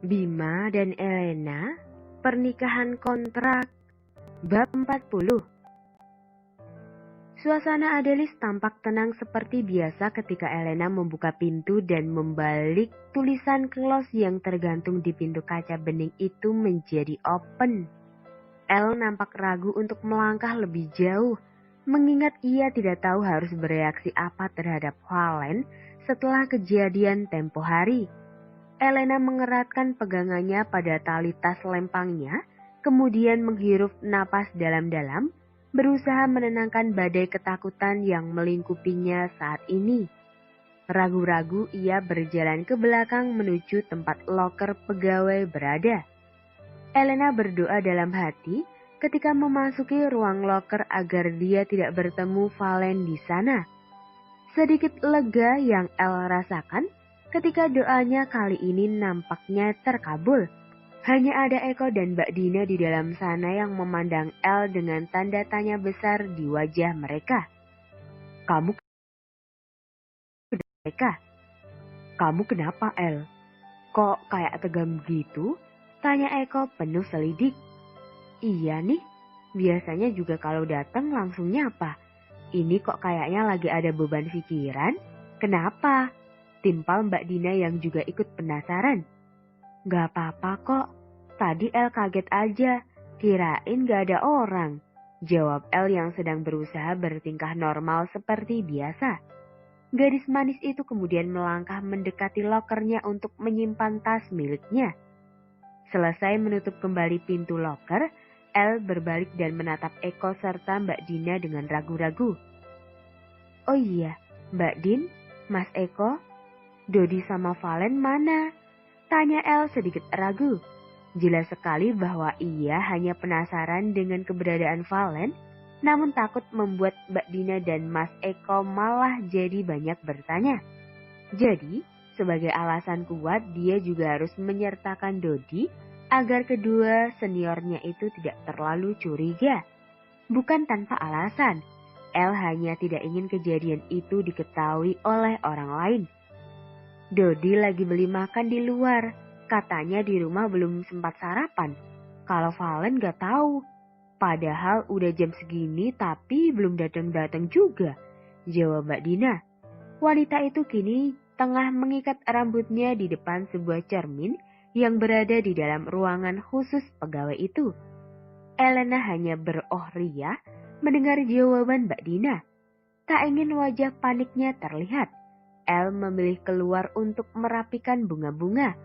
Bima dan Elena, pernikahan kontrak, bab 40. Suasana Adelis tampak tenang seperti biasa ketika Elena membuka pintu dan membalik tulisan close yang tergantung di pintu kaca bening itu menjadi open. El nampak ragu untuk melangkah lebih jauh, mengingat ia tidak tahu harus bereaksi apa terhadap Valen setelah kejadian tempo hari. Elena mengeratkan pegangannya pada tali tas lempangnya, kemudian menghirup napas dalam-dalam, berusaha menenangkan badai ketakutan yang melingkupinya saat ini. Ragu-ragu ia berjalan ke belakang menuju tempat loker pegawai berada. Elena berdoa dalam hati ketika memasuki ruang loker agar dia tidak bertemu Valen di sana. Sedikit lega yang El rasakan ketika doanya kali ini nampaknya terkabul. Hanya ada Eko dan Mbak Dina di dalam sana yang memandang El dengan tanda tanya besar di wajah mereka. Kamu kenapa, El? Kok kayak tegang gitu? Tanya Eko penuh selidik. Iya nih, biasanya juga kalau datang langsung nyapa. Ini kok kayaknya lagi ada beban pikiran? Kenapa? Timpal Mbak Dina yang juga ikut penasaran. Gak apa-apa kok, tadi El kaget aja, kirain gak ada orang. Jawab El yang sedang berusaha bertingkah normal seperti biasa. Gadis manis itu kemudian melangkah mendekati lokernya untuk menyimpan tas miliknya. Selesai menutup kembali pintu loker, El berbalik dan menatap Eko serta Mbak Dina dengan ragu-ragu. Oh iya, Mbak Din, Mas Eko, Dodi sama Valen mana? Tanya El sedikit ragu. Jelas sekali bahwa ia hanya penasaran dengan keberadaan Valen, namun takut membuat Mbak Dina dan Mas Eko malah jadi banyak bertanya. Jadi, sebagai alasan kuat dia juga harus menyertakan Dodi agar kedua seniornya itu tidak terlalu curiga. Bukan tanpa alasan, El hanya tidak ingin kejadian itu diketahui oleh orang lain. Dodi lagi beli makan di luar, katanya di rumah belum sempat sarapan. Kalau Valen gak tahu, padahal udah jam segini tapi belum datang-datang juga, jawab Mbak Dina. Wanita itu kini tengah mengikat rambutnya di depan sebuah cermin yang berada di dalam ruangan khusus pegawai itu. Elena hanya beroh ria mendengar jawaban Mbak Dina. Tak ingin wajah paniknya terlihat, El memilih keluar untuk merapikan bunga-bunga.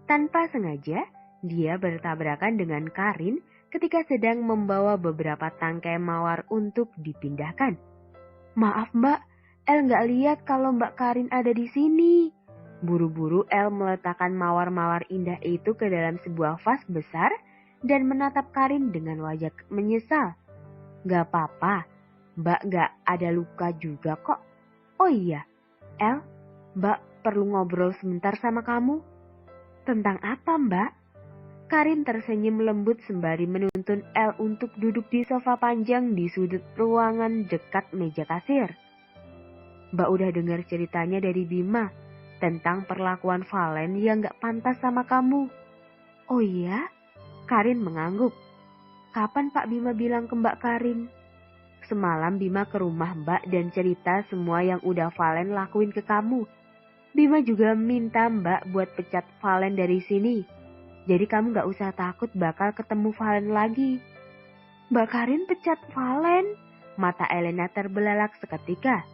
Tanpa sengaja, dia bertabrakan dengan Karin ketika sedang membawa beberapa tangkai mawar untuk dipindahkan. Maaf Mbak, El nggak lihat kalau Mbak Karin ada di sini. Buru-buru El meletakkan mawar-mawar indah itu ke dalam sebuah vas besar dan menatap Karin dengan wajah menyesal. Gak apa-apa, Mbak gak ada luka juga kok. Oh iya, El, Mbak perlu ngobrol sebentar sama kamu. Tentang apa Mbak? Karin tersenyum lembut sembari menuntun El untuk duduk di sofa panjang di sudut ruangan dekat meja kasir. Mbak udah dengar ceritanya dari Bima tentang perlakuan Valen yang gak pantas sama kamu. Oh iya? Karin mengangguk. Kapan Pak Bima bilang ke Mbak Karin? Semalam Bima ke rumah Mbak dan cerita semua yang udah Valen lakuin ke kamu. Bima juga minta Mbak buat pecat Valen dari sini. Jadi kamu gak usah takut bakal ketemu Valen lagi. Mbak Karin pecat Valen? Mata Elena terbelalak seketika.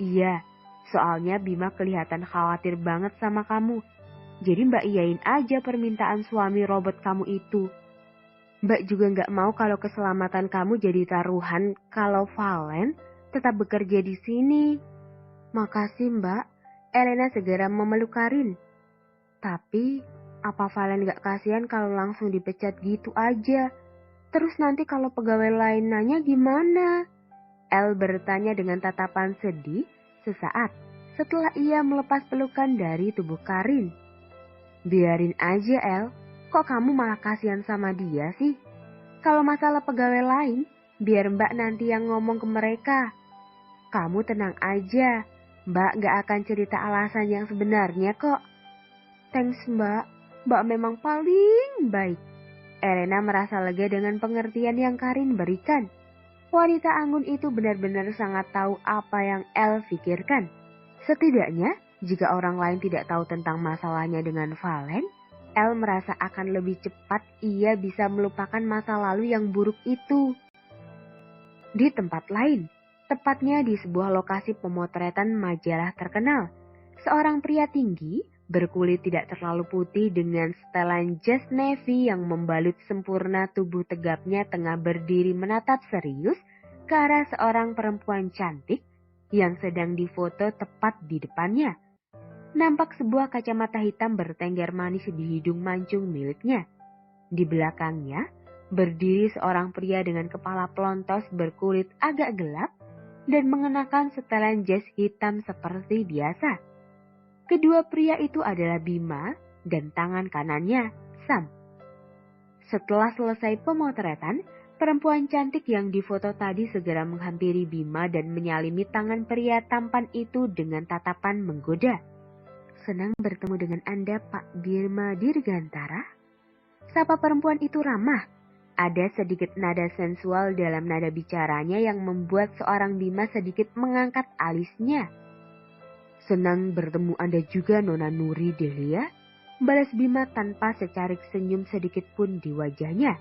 Iya, soalnya Bima kelihatan khawatir banget sama kamu. Jadi Mbak iyain aja permintaan suami robot kamu itu. Mbak juga gak mau kalau keselamatan kamu jadi taruhan kalau Valen tetap bekerja di sini. Makasih Mbak. Elena segera memeluk Karin. Tapi, apa Valen gak kasihan kalau langsung dipecat gitu aja? Terus nanti kalau pegawai lain nanya gimana? El bertanya dengan tatapan sedih sesaat setelah ia melepas pelukan dari tubuh Karin. Biarin aja El, kok kamu malah kasihan sama dia sih? Kalau masalah pegawai lain, biar Mbak nanti yang ngomong ke mereka. Kamu tenang aja, Mbak gak akan cerita alasan yang sebenarnya kok. Thanks Mbak, Mbak memang paling baik. Elena merasa lega dengan pengertian yang Karin berikan. Wanita anggun itu benar-benar sangat tahu apa yang El pikirkan. Setidaknya, jika orang lain tidak tahu tentang masalahnya dengan Valen, El merasa akan lebih cepat ia bisa melupakan masa lalu yang buruk itu. Di tempat lain, tepatnya di sebuah lokasi pemotretan majalah terkenal, seorang pria tinggi, berkulit tidak terlalu putih dengan setelan jas navy yang membalut sempurna tubuh tegapnya tengah berdiri menatap serius ke arah seorang perempuan cantik yang sedang difoto tepat di depannya. Nampak sebuah kacamata hitam bertengger manis di hidung mancung miliknya. Di belakangnya, berdiri seorang pria dengan kepala pelontos berkulit agak gelap dan mengenakan setelan jas hitam seperti biasa. Kedua pria itu adalah Bima dan tangan kanannya, Sam. Setelah selesai pemotretan, perempuan cantik yang difoto tadi segera menghampiri Bima dan menyalimi tangan pria tampan itu dengan tatapan menggoda. Senang bertemu dengan Anda, Pak Bima Dirgantara. Sapa perempuan itu ramah. Ada sedikit nada sensual dalam nada bicaranya yang membuat seorang Bima sedikit mengangkat alisnya. Senang bertemu Anda juga, Nona Nuri Delia, balas Bima tanpa secarik senyum sedikit pun di wajahnya.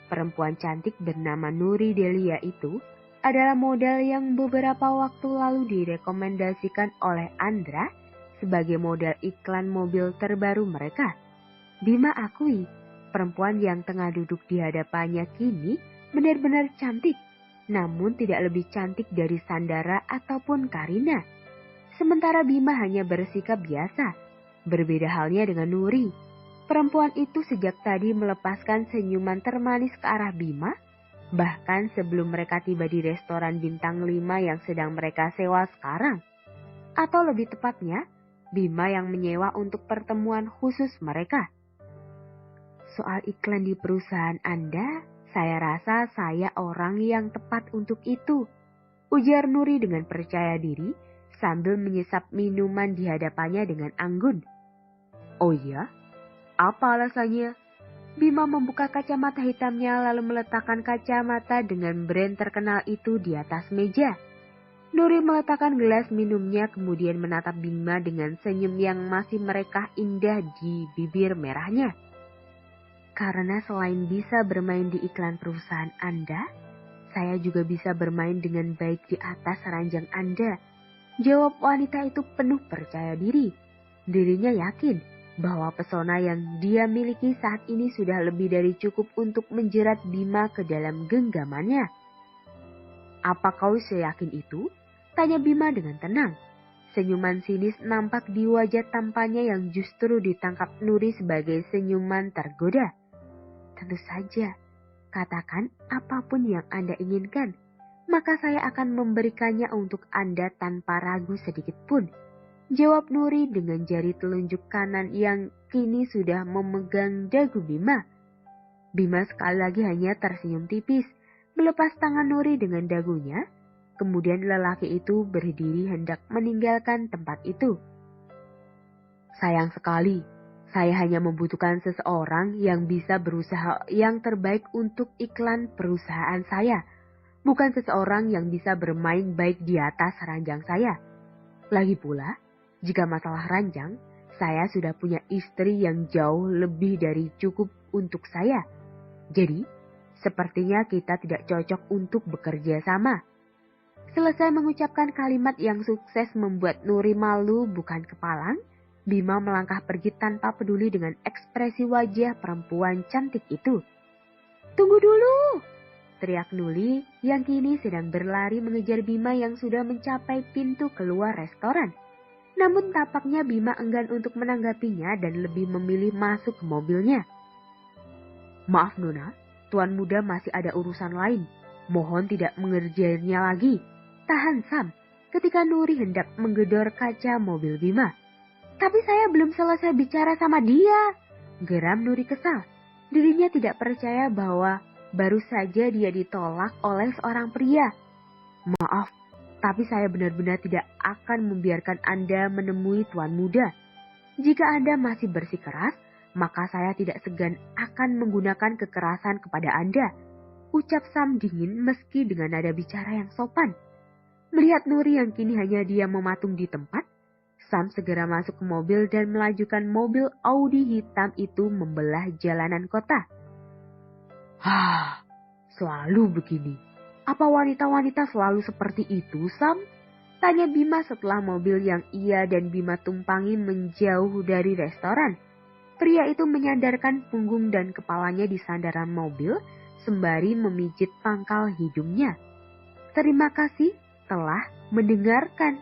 Perempuan cantik bernama Nuri Delia itu adalah model yang beberapa waktu lalu direkomendasikan oleh Andra sebagai model iklan mobil terbaru mereka. Bima akui, perempuan yang tengah duduk di hadapannya kini benar-benar cantik, namun tidak lebih cantik dari Sandara ataupun Karina. Sementara Bima hanya bersikap biasa. Berbeda halnya dengan Nuri. Perempuan itu sejak tadi melepaskan senyuman termanis ke arah Bima, bahkan sebelum mereka tiba di restoran bintang 5 yang sedang mereka sewa sekarang. Atau lebih tepatnya, Bima yang menyewa untuk pertemuan khusus mereka. Soal iklan di perusahaan Anda, saya rasa saya orang yang tepat untuk itu, ujar Nuri dengan percaya diri, sambil menyesap minuman di hadapannya dengan anggun. Oh iya? Apa alasannya? Bima membuka kacamata hitamnya lalu meletakkan kacamata dengan brand terkenal itu di atas meja. Nuri meletakkan gelas minumnya kemudian menatap Bima dengan senyum yang masih merekah indah di bibir merahnya. Karena selain bisa bermain di iklan perusahaan Anda, saya juga bisa bermain dengan baik di atas ranjang Anda. Jawab wanita itu penuh percaya diri. Dirinya yakin bahwa pesona yang dia miliki saat ini sudah lebih dari cukup untuk menjerat Bima ke dalam genggamannya. Apa kau seyakin itu? Tanya Bima dengan tenang. Senyuman sinis nampak di wajah tampannya yang justru ditangkap Nuri sebagai senyuman tergoda. Tentu saja, katakan apapun yang Anda inginkan. Maka saya akan memberikannya untuk Anda tanpa ragu sedikit pun. Jawab Nuri dengan jari telunjuk kanan yang kini sudah memegang dagu Bima. Bima sekali lagi hanya tersenyum tipis, melepas tangan Nuri dengan dagunya. Kemudian lelaki itu berdiri hendak meninggalkan tempat itu. Sayang sekali, saya hanya membutuhkan seseorang yang bisa berusaha yang terbaik untuk iklan perusahaan saya. Bukan seseorang yang bisa bermain baik di atas ranjang saya. Lagi pula, jika masalah ranjang, saya sudah punya istri yang jauh lebih dari cukup untuk saya. Jadi, sepertinya kita tidak cocok untuk bekerja sama. Selesai mengucapkan kalimat yang sukses membuat Nuri malu bukan kepalang, Bima melangkah pergi tanpa peduli dengan ekspresi wajah perempuan cantik itu. Tunggu dulu! Teriak Nuri yang kini sedang berlari mengejar Bima yang sudah mencapai pintu keluar restoran. Namun tapaknya Bima enggan untuk menanggapinya dan lebih memilih masuk ke mobilnya. Maaf Nona, Tuan Muda masih ada urusan lain. Mohon tidak mengerjainya lagi. Tahan Sam, ketika Nuri hendak menggedor kaca mobil Bima. Tapi saya belum selesai bicara sama dia. Geram Nuri kesal. Dirinya tidak percaya bahwa baru saja dia ditolak oleh seorang pria. Maaf, Tapi saya benar-benar tidak akan membiarkan Anda menemui tuan muda. Jika Anda masih bersikeras, maka saya tidak segan akan menggunakan kekerasan kepada Anda. Ucap Sam dingin meski dengan nada bicara yang sopan. Melihat Nuri yang kini hanya diam mematung di tempat, Sam segera masuk ke mobil dan melajukan mobil Audi hitam itu membelah jalanan kota. Selalu begini. Apa wanita-wanita selalu seperti itu, Sam? Tanya Bima setelah mobil yang ia dan Bima tumpangi menjauh dari restoran. Pria itu menyandarkan punggung dan kepalanya di sandaran mobil sembari memijit pangkal hidungnya. Terima kasih telah mendengarkan.